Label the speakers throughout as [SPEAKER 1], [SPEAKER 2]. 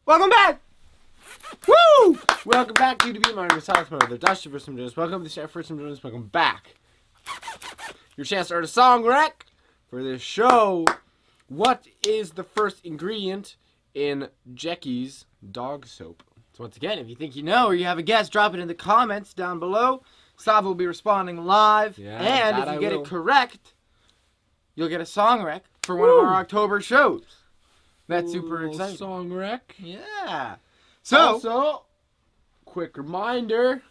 [SPEAKER 1] Welcome back! Woo! Welcome back to the my name is Thomas Mother, the Dacha Sava Thurber. Welcome to the Chef First Jonas. Welcome back. Your chance to earn a song rec for this show. What is the first ingredient in Jacky's dog soap? So once again, if you think you know or you have a guess, drop it in the comments down below. Sava will be responding live. And if you get it correct, you'll get a song rec for one of our October shows. That's super exciting.
[SPEAKER 2] Song rec.
[SPEAKER 1] Yeah.
[SPEAKER 2] So, quick reminder,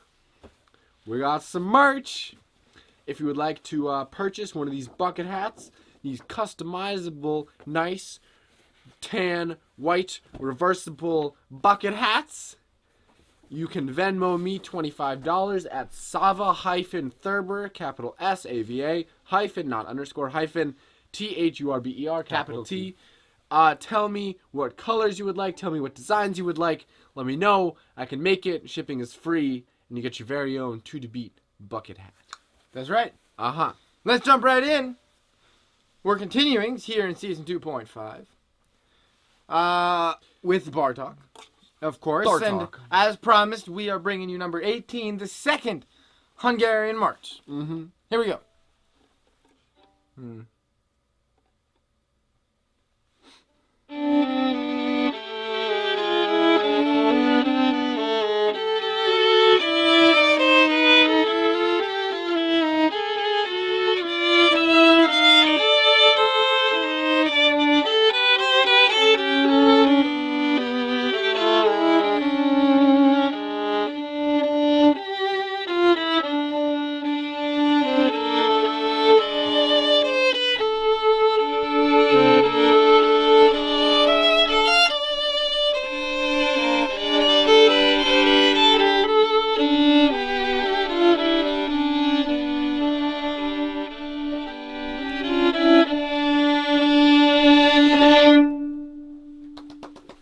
[SPEAKER 2] we got some merch. If you would like to purchase one of these bucket hats, these customizable, nice, tan, white, reversible bucket hats, you can Venmo me $25 at Sava-Thurber, capital S-A-V-A, hyphen, not underscore, hyphen, T-H-U-R-B-E-R, capital T. Tell me what colors you would like. Tell me what designs you would like. Let me know. I can make it. Shipping is free. And you get your very own To The Beat bucket hat.
[SPEAKER 1] That's right.
[SPEAKER 2] Uh-huh.
[SPEAKER 1] Let's jump right in. We're continuing here in Season 2.5. With Bar Talk, of course.
[SPEAKER 2] Bar
[SPEAKER 1] and
[SPEAKER 2] Talk.
[SPEAKER 1] as promised, we are bringing you number 18, the second Hungarian March.
[SPEAKER 2] Mm-hmm.
[SPEAKER 1] Here we go.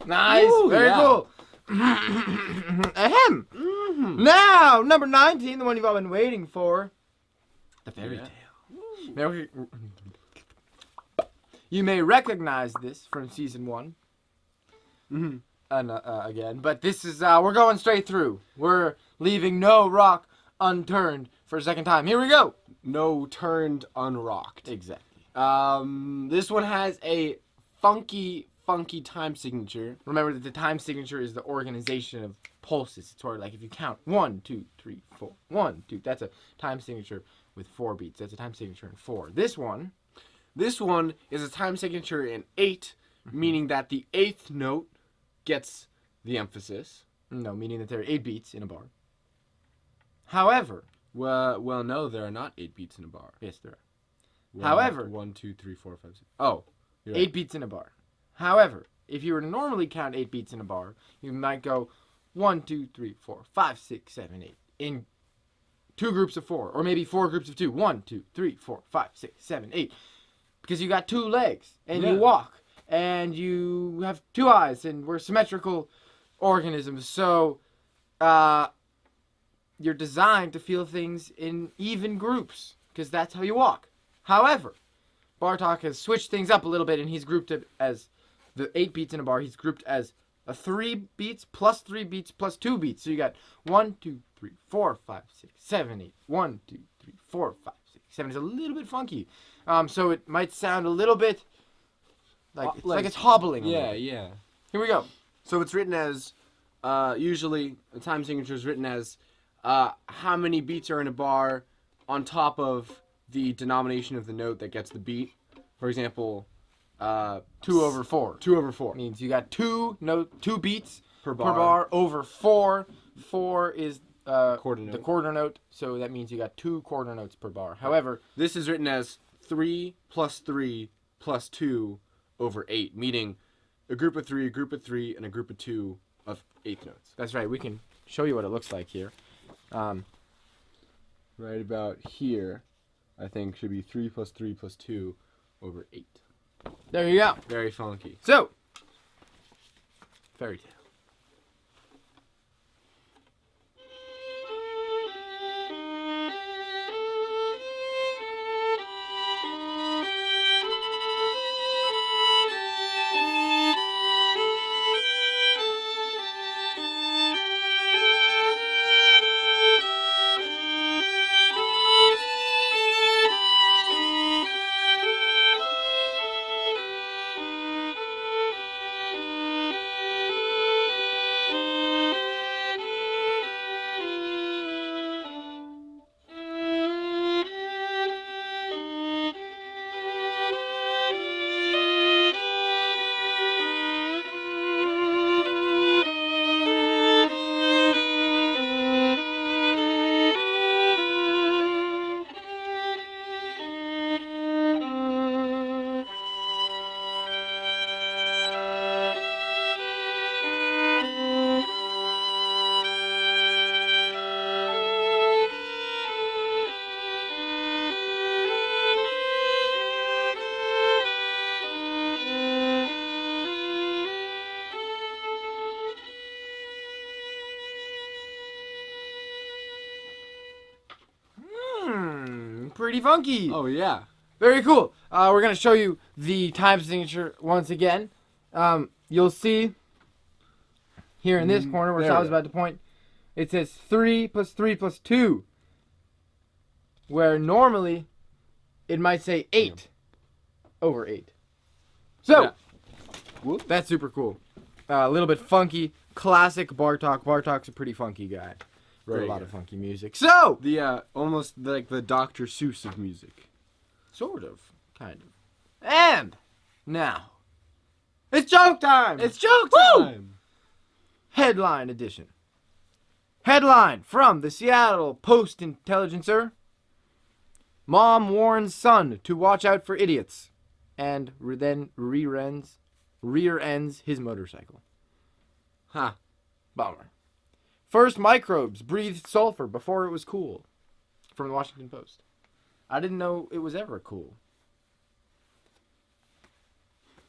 [SPEAKER 1] Nice.
[SPEAKER 2] Ooh,
[SPEAKER 1] very
[SPEAKER 2] yeah.
[SPEAKER 1] cool. Ahem. Now, number 19, the one you've all been waiting for. The fairy tale. You may recognize this from Season 1. Again, but this is, we're going straight through. We're leaving no rock unturned for a second time. Here we go.
[SPEAKER 2] No turned unrocked.
[SPEAKER 1] Exactly.
[SPEAKER 2] This one has a funky time signature.
[SPEAKER 1] Remember that the time signature is the organization of pulses. It's sort of like if you count 1, 2, 3, 4, 1, 2. That's a time signature with 4 beats. That's a time signature in 4. This one
[SPEAKER 2] is a time signature in 8, meaning that the 8th note gets the emphasis.
[SPEAKER 1] No, meaning that there are 8 beats in a bar. However,
[SPEAKER 2] Well, no, there are not 8 beats in a bar.
[SPEAKER 1] yes, there are.
[SPEAKER 2] One,
[SPEAKER 1] However,
[SPEAKER 2] 1, 2, 3, 4, 5, 6. Oh, you're
[SPEAKER 1] 8
[SPEAKER 2] right.
[SPEAKER 1] beats in a bar. However, if you were to normally count 8 beats in a bar, you might go 1, 2, 3, 4, 5, 6, 7, 8 in 2 groups of 4, or maybe 4 groups of 2. 1, 2, 3, 4, 5, 6, 7, 8. Because you got 2 legs, and you walk, and you have 2 eyes, and we're symmetrical organisms. So, you're designed to feel things in even groups, because that's how you walk. However, Bartok has switched things up a little bit, and he's grouped it as the 8 beats in a bar. He's grouped as a 3 beats plus 3 beats plus 2 beats. So you got 1, 2, 3, 4, 5, 6, 7, 8. 1, 2, 3, 4, 5, 6, 7. It's a little bit funky. So it might sound a little bit like it's hobbling.
[SPEAKER 2] Yeah.
[SPEAKER 1] Here we go.
[SPEAKER 2] So it's written as, usually, the time signature is written as how many beats are in a bar on top of the denomination of the note that gets the beat. For example,
[SPEAKER 1] 2 over 4.
[SPEAKER 2] 2 over 4.
[SPEAKER 1] Means you got 2 beats
[SPEAKER 2] Per
[SPEAKER 1] per
[SPEAKER 2] bar.
[SPEAKER 1] bar over 4. 4 is
[SPEAKER 2] Quarter note.
[SPEAKER 1] the quarter note, so that means you got 2 quarter notes per bar. However,
[SPEAKER 2] This is written as 3 plus 3 plus 2 over 8, meaning a group of 3, and a group of 2 of 8th notes.
[SPEAKER 1] that's right. We can show you what it looks like here.
[SPEAKER 2] Right about here, I think, should be 3 plus 3 plus 2 over 8.
[SPEAKER 1] There you go.
[SPEAKER 2] Very funky.
[SPEAKER 1] So, fairy tale.
[SPEAKER 3] pretty funky.
[SPEAKER 2] Oh yeah.
[SPEAKER 3] Very cool. We're going to show you the time signature once again. You'll see here in this corner where
[SPEAKER 2] there
[SPEAKER 3] I
[SPEAKER 2] we
[SPEAKER 3] was
[SPEAKER 2] go.
[SPEAKER 3] about to point, it says 3 plus 3 plus 2. Where normally it might say 8 over 8. So,
[SPEAKER 2] Yeah. Whoop.
[SPEAKER 3] that's super cool. A little bit funky. Classic Bartok. Bartok's a pretty funky guy. Wrote
[SPEAKER 2] Very
[SPEAKER 3] a lot
[SPEAKER 2] good.
[SPEAKER 3] of funky music. So,
[SPEAKER 2] The almost like the Dr. Seuss of music.
[SPEAKER 3] sort of. Kind of. And now, it's joke time!
[SPEAKER 2] It's joke
[SPEAKER 3] Woo!
[SPEAKER 2] time.
[SPEAKER 3] Headline edition. Headline from the Seattle Post-Intelligencer. Mom warns son to watch out for idiots. And then rear ends his motorcycle.
[SPEAKER 2] Huh.
[SPEAKER 3] Bummer. First microbes breathed sulfur before it was cool. From the Washington Post. I didn't know it was ever cool.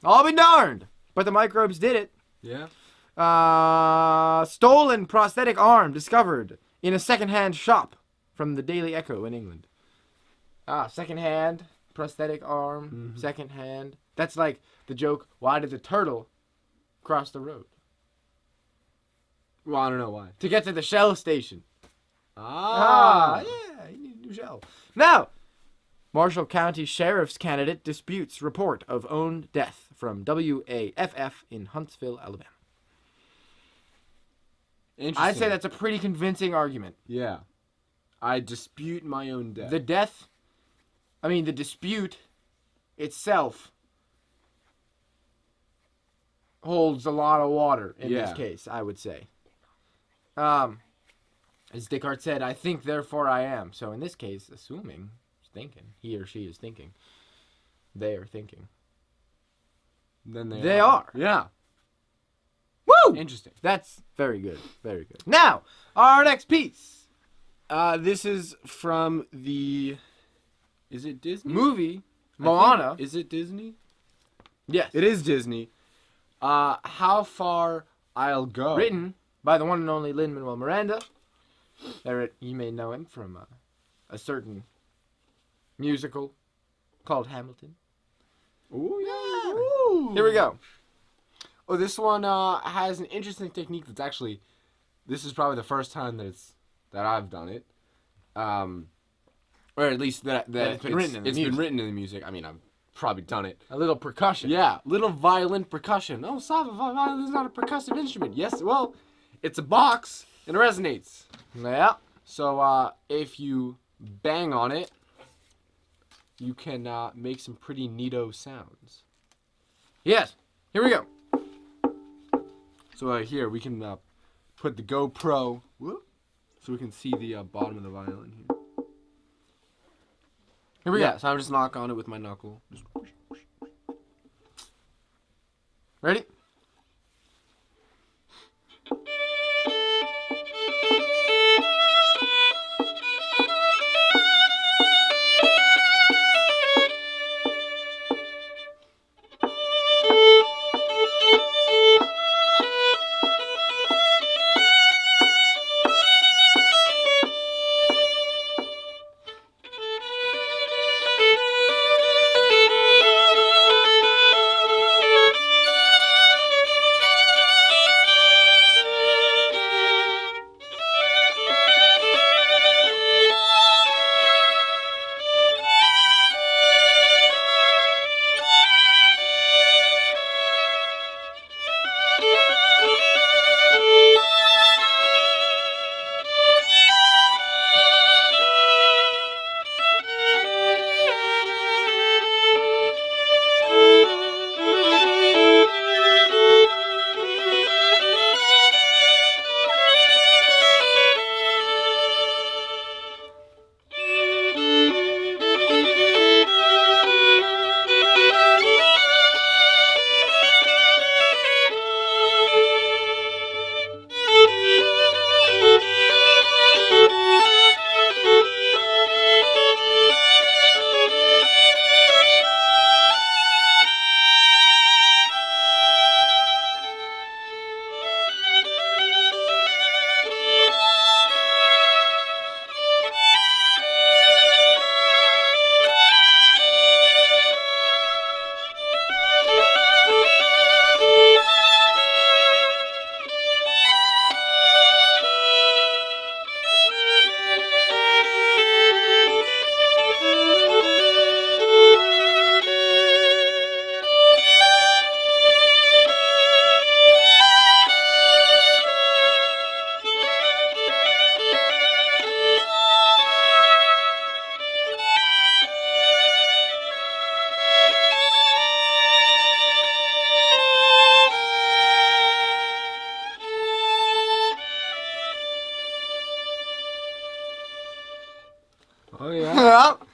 [SPEAKER 3] I'll be darned! But the microbes did it.
[SPEAKER 2] Yeah.
[SPEAKER 3] Stolen prosthetic arm discovered in a second-hand shop from the Daily Echo in England. Second-hand prosthetic arm, second-hand. That's like the joke, why did the turtle cross the road?
[SPEAKER 2] Well, I don't know why.
[SPEAKER 3] To get to the Shell station.
[SPEAKER 2] Ah.
[SPEAKER 3] Yeah, you need a new Shell. Now, Marshall County Sheriff's candidate disputes report of own death from WAFF in Huntsville, Alabama.
[SPEAKER 2] Interesting.
[SPEAKER 3] I'd say that's a pretty convincing argument.
[SPEAKER 2] Yeah. I dispute my own death.
[SPEAKER 3] The dispute itself holds a lot of water in this
[SPEAKER 2] Yeah.
[SPEAKER 3] case, I would say. As Descartes said, I think, therefore I am. So in this case, assuming, thinking, he or she is thinking, they are thinking.
[SPEAKER 2] Then
[SPEAKER 3] They are.
[SPEAKER 2] Yeah.
[SPEAKER 3] Woo!
[SPEAKER 2] Interesting.
[SPEAKER 3] That's very good. Very good. Now, our next piece.
[SPEAKER 2] This is from the. Is it Disney?
[SPEAKER 3] Movie,
[SPEAKER 2] I
[SPEAKER 3] Moana.
[SPEAKER 2] think- Is it Disney?
[SPEAKER 3] Yes.
[SPEAKER 2] It is Disney. How Far I'll Go.
[SPEAKER 3] Written by the one and only Lin-Manuel Miranda. You may know him from a certain musical called Hamilton.
[SPEAKER 2] Ooh, yeah. Ooh.
[SPEAKER 3] Here we go.
[SPEAKER 2] Oh, this one has an interesting technique that's actually. This is probably the first time that I've done it. Or at least that
[SPEAKER 3] it's been written in the
[SPEAKER 2] it's
[SPEAKER 3] music.
[SPEAKER 2] been written in the music. I mean, I've probably done it.
[SPEAKER 3] A little percussion.
[SPEAKER 2] Yeah, little violin percussion. Oh, Sava, violin is not a percussive instrument. Yes, well, it's a box and it resonates.
[SPEAKER 3] Yeah.
[SPEAKER 2] So if you bang on it, you can make some pretty neato sounds.
[SPEAKER 3] Yes. Here we go.
[SPEAKER 2] So here we can put the GoPro, so we can see the bottom of the violin here.
[SPEAKER 3] Here we
[SPEAKER 2] Yeah,
[SPEAKER 3] go.
[SPEAKER 2] so I'm just knock on it with my knuckle. Just
[SPEAKER 3] Ready?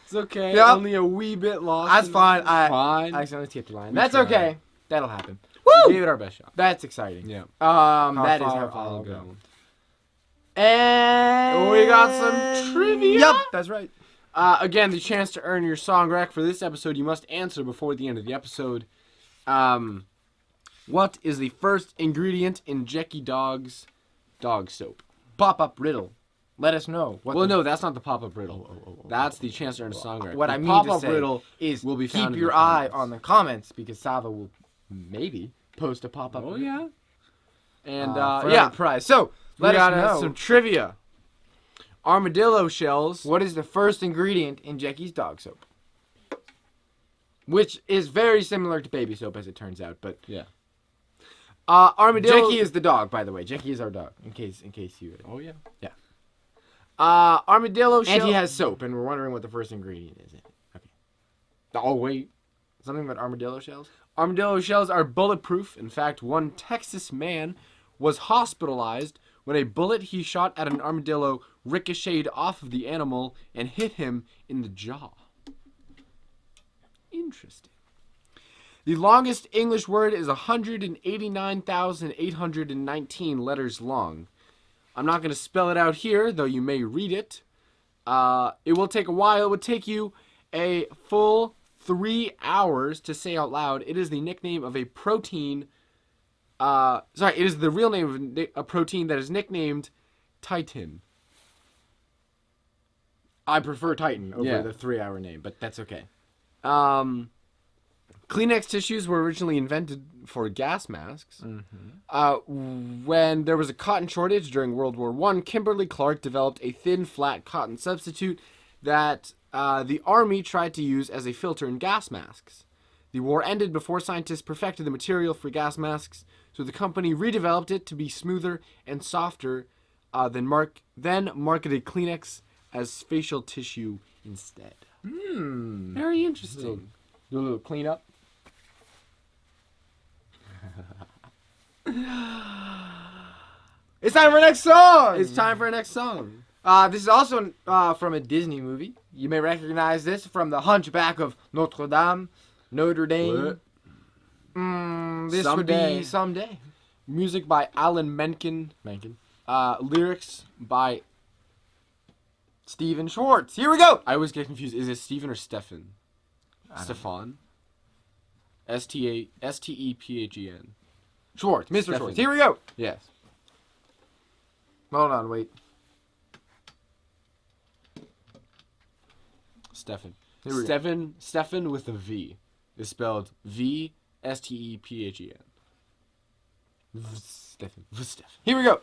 [SPEAKER 1] It's okay.
[SPEAKER 3] Yep.
[SPEAKER 1] Only a wee bit lost.
[SPEAKER 3] That's fine.
[SPEAKER 1] Fine.
[SPEAKER 3] I accidentally skipped the line.
[SPEAKER 1] We
[SPEAKER 3] That's
[SPEAKER 1] tried.
[SPEAKER 3] okay. That'll happen.
[SPEAKER 1] We gave it our best shot.
[SPEAKER 3] That's exciting.
[SPEAKER 1] Yeah.
[SPEAKER 3] That is
[SPEAKER 1] far
[SPEAKER 3] how far
[SPEAKER 1] I'll
[SPEAKER 3] I'll
[SPEAKER 1] go.
[SPEAKER 3] go. And
[SPEAKER 1] We got some trivia.
[SPEAKER 3] Yep, that's right.
[SPEAKER 1] Again, the chance to earn your song rec for this episode, you must answer before the end of the episode. What is the first ingredient in Jecky Dog's dog soap?
[SPEAKER 3] Pop-up riddle. Let us know.
[SPEAKER 1] Well, no, that's not the pop-up riddle. That's the chance to earn a song rec.
[SPEAKER 3] What
[SPEAKER 1] The
[SPEAKER 3] I mean to
[SPEAKER 1] pop-up
[SPEAKER 3] say
[SPEAKER 1] riddle
[SPEAKER 3] is
[SPEAKER 1] will be found
[SPEAKER 3] keep
[SPEAKER 1] in
[SPEAKER 3] your
[SPEAKER 1] the
[SPEAKER 3] eye
[SPEAKER 1] comments.
[SPEAKER 3] on the comments because Sava will maybe post a pop-up.
[SPEAKER 1] Oh, yeah. And,
[SPEAKER 3] for
[SPEAKER 1] yeah.
[SPEAKER 3] a prize. So
[SPEAKER 1] Let
[SPEAKER 3] let us
[SPEAKER 1] got
[SPEAKER 3] know.
[SPEAKER 1] some trivia. Armadillo shells.
[SPEAKER 3] What is the first ingredient in Jacky's dog soap? Which is very similar to baby soap, as it turns out. But
[SPEAKER 1] Yeah. Armadillo.
[SPEAKER 3] Jackie is the dog, by the way. Jackie is our dog. In case you.
[SPEAKER 1] Oh, yeah.
[SPEAKER 3] Yeah.
[SPEAKER 1] Armadillo shells.
[SPEAKER 3] And he has soap, and we're wondering what the first ingredient is. Okay.
[SPEAKER 1] Oh, wait.
[SPEAKER 3] Something about armadillo shells.
[SPEAKER 1] Armadillo shells are bulletproof. In fact, one Texas man was hospitalized when a bullet he shot at an armadillo ricocheted off of the animal and hit him in the jaw. Interesting. The longest English word is 189,819 letters long. I'm not going to spell it out here, though you may read it. It will take a while. It would take you a full 3 hours to say out loud. It is the nickname of a protein. It is the real name of a protein that is nicknamed Titan.
[SPEAKER 3] I prefer Titan over
[SPEAKER 1] Yeah.
[SPEAKER 3] the 3-hour name, but that's okay.
[SPEAKER 1] Kleenex tissues were originally invented for gas masks. When there was a cotton shortage during World War I, Kimberly Clark developed a thin, flat cotton substitute that the Army tried to use as a filter in gas masks. The war ended before scientists perfected the material for gas masks, so the company redeveloped it to be smoother and softer then marketed Kleenex as facial tissue instead. Very interesting.
[SPEAKER 3] Do a little cleanup. It's time for our next song.
[SPEAKER 1] It's time for our next song.
[SPEAKER 3] This is also from a Disney movie. You may recognize this from The Hunchback of Notre Dame. Notre Dame. This would be Someday.
[SPEAKER 1] Music by Alan Menken. Lyrics by...
[SPEAKER 3] Steven Schwartz. Here we go.
[SPEAKER 1] I always get confused. Is it Steven or Stefan? Stefan? Stephen.
[SPEAKER 3] Schwartz. Mr.
[SPEAKER 1] Stefan.
[SPEAKER 3] Schwartz. Here we go.
[SPEAKER 1] Yes.
[SPEAKER 3] Hold on, wait.
[SPEAKER 1] Stefan.
[SPEAKER 3] Here we go.
[SPEAKER 1] Stefan with a V is spelled Vstephen.
[SPEAKER 3] Stefan.
[SPEAKER 1] Stefan.
[SPEAKER 3] Here we go.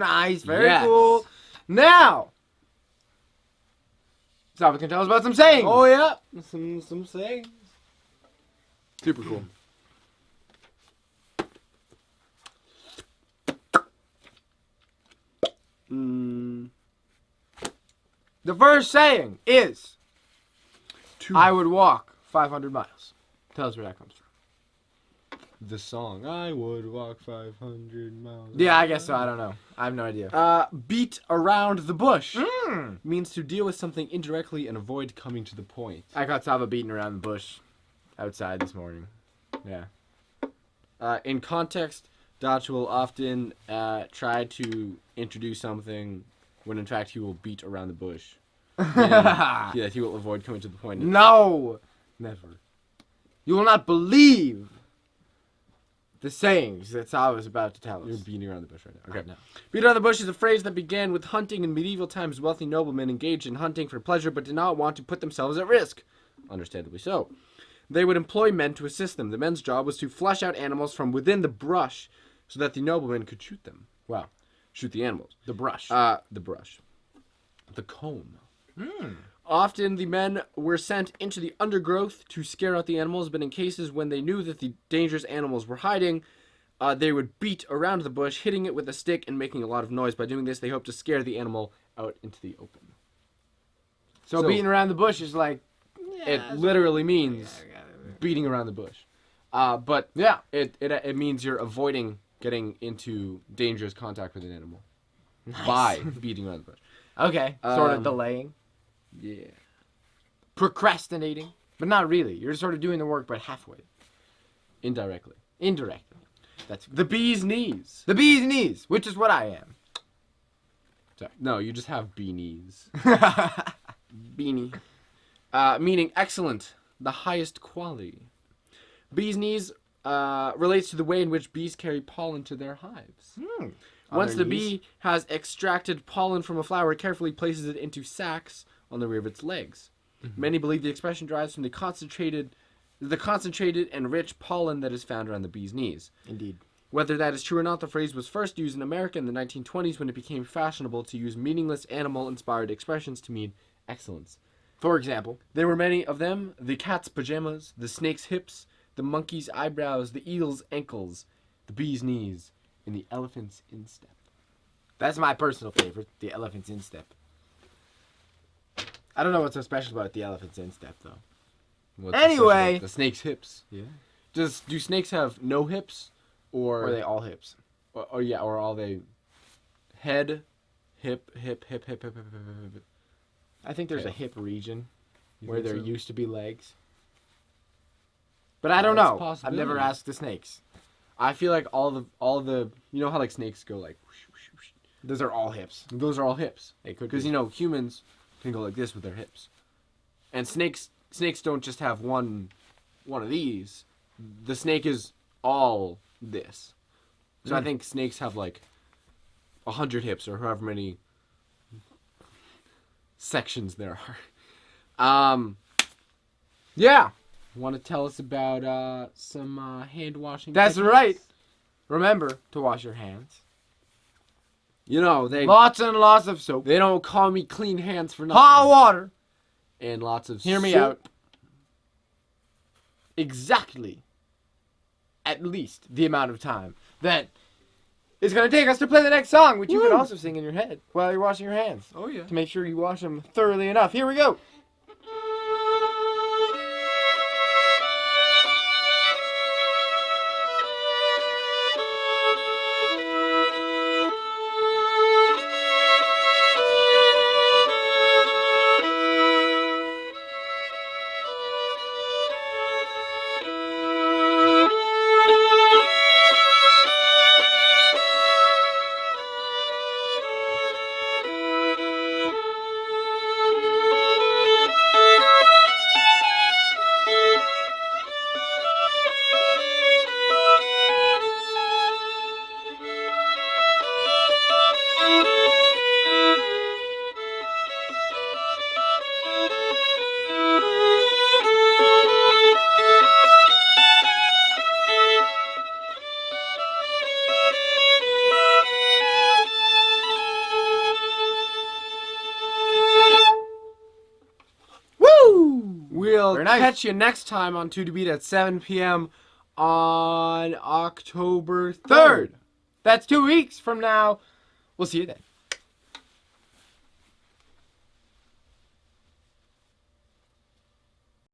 [SPEAKER 3] Nice. Very
[SPEAKER 1] Yes.
[SPEAKER 3] cool. Now, Sava can tell us about some sayings.
[SPEAKER 1] Oh yeah, some sayings.
[SPEAKER 3] Super cool. The first saying is, I would walk 500 miles. Tell us where that comes from.
[SPEAKER 1] The song I would walk 500 miles.
[SPEAKER 3] Yeah, I guess so. I don't know. I have no idea.
[SPEAKER 1] Beat around the bush
[SPEAKER 3] Mm.
[SPEAKER 1] means to deal with something indirectly and avoid coming to the point.
[SPEAKER 3] I caught Sava beating around the bush outside this morning. Yeah.
[SPEAKER 1] In context, Dacha will often try to introduce something when in fact he will beat around the bush. Yeah, he will avoid coming to the point.
[SPEAKER 3] No!
[SPEAKER 1] Never.
[SPEAKER 3] You will not believe the sayings that Sava is about to tell us.
[SPEAKER 1] You're beating around the bush right now.
[SPEAKER 3] Okay.
[SPEAKER 1] No. Beat around the bush is a phrase that began with hunting in medieval times. Wealthy noblemen engaged in hunting for pleasure but did not want to put themselves at risk. Understandably so. They would employ men to assist them. The men's job was to flush out animals from within the brush so that the noblemen could shoot them. Wow. Shoot the animals.
[SPEAKER 3] The brush.
[SPEAKER 1] The brush. The comb. Often the men were sent into the undergrowth to scare out the animals, but in cases when they knew that the dangerous animals were hiding, they would beat around the bush, hitting it with a stick and making a lot of noise. By doing this, they hoped to scare the animal out into the open.
[SPEAKER 3] so beating around the bush is like...
[SPEAKER 1] It literally means beating around the bush. But
[SPEAKER 3] Yeah.
[SPEAKER 1] it means you're avoiding getting into dangerous contact with an animal by beating around the bush.
[SPEAKER 3] Okay. Sort of
[SPEAKER 1] Um,
[SPEAKER 3] delaying.
[SPEAKER 1] Yeah.
[SPEAKER 3] Procrastinating. But not really. You're sort of doing the work, but halfway.
[SPEAKER 1] Indirectly.
[SPEAKER 3] Indirectly. That's
[SPEAKER 1] The bee's knees.
[SPEAKER 3] the bee's knees, which is what I am.
[SPEAKER 1] Sorry. No, you just have bee knees. Beanie. Meaning excellent, the highest quality. Bee's knees relates to the way in which bees carry pollen to their hives. Once the bee has extracted pollen from a flower, it carefully places it into sacs on the rear of its legs. Many believe the expression derives from the concentrated and rich pollen that is found around the bee's knees.
[SPEAKER 3] Indeed.
[SPEAKER 1] Whether that is true or not, the phrase was first used in America in the 1920s when it became fashionable to use meaningless animal-inspired expressions to mean excellence.
[SPEAKER 3] For example.
[SPEAKER 1] There were many of them: the cat's pajamas, the snake's hips, the monkey's eyebrows, the eel's ankles, the bee's knees, and the elephant's instep.
[SPEAKER 3] That's my personal favorite, the elephant's instep. I don't know what's so special about the elephant's instep, though.
[SPEAKER 1] What's the special
[SPEAKER 3] Anyway.
[SPEAKER 1] about the snake's hips.
[SPEAKER 3] Yeah.
[SPEAKER 1] Do snakes have no hips,
[SPEAKER 3] Or are they all hips?
[SPEAKER 1] or are they head, hip, hip, hip, hip, hip, hip, hip, hip, hip.
[SPEAKER 3] I think there's
[SPEAKER 1] Okay.
[SPEAKER 3] a hip region
[SPEAKER 1] You
[SPEAKER 3] where
[SPEAKER 1] think
[SPEAKER 3] there
[SPEAKER 1] so?
[SPEAKER 3] used to be legs. But I don't
[SPEAKER 1] That's a
[SPEAKER 3] know. I've
[SPEAKER 1] possibility.
[SPEAKER 3] never asked the snakes.
[SPEAKER 1] I feel like all the you know how like snakes go like whoosh, whoosh, whoosh.
[SPEAKER 3] Those are all hips.
[SPEAKER 1] Those are all hips.
[SPEAKER 3] They could
[SPEAKER 1] Because
[SPEAKER 3] be.
[SPEAKER 1] you know humans can go like this with their hips, and snakes don't just have one of these. The snake is all this. So I think snakes have like 100 hips or however many sections there are.
[SPEAKER 3] Yeah,
[SPEAKER 1] Want to tell us about some hand washing?
[SPEAKER 3] that's
[SPEAKER 1] techniques?
[SPEAKER 3] right. Remember to wash your hands.
[SPEAKER 1] You know they
[SPEAKER 3] Lots and lots of soap.
[SPEAKER 1] they don't call me clean hands for nothing.
[SPEAKER 3] Hot water.
[SPEAKER 1] And lots of
[SPEAKER 3] Hear me
[SPEAKER 1] soap.
[SPEAKER 3] out. Exactly. At least the amount of time that it's going to take us to play the next song, which you can
[SPEAKER 1] Woo.
[SPEAKER 3] also sing in your head while you're washing your hands
[SPEAKER 1] Oh yeah.
[SPEAKER 3] to make sure you wash them thoroughly enough. Here we go.
[SPEAKER 1] will
[SPEAKER 3] Very nice.
[SPEAKER 1] catch you next time on 2 to Beat at 7 p.m. on October 3rd.
[SPEAKER 3] Third. That's 2 weeks from now. We'll see you then.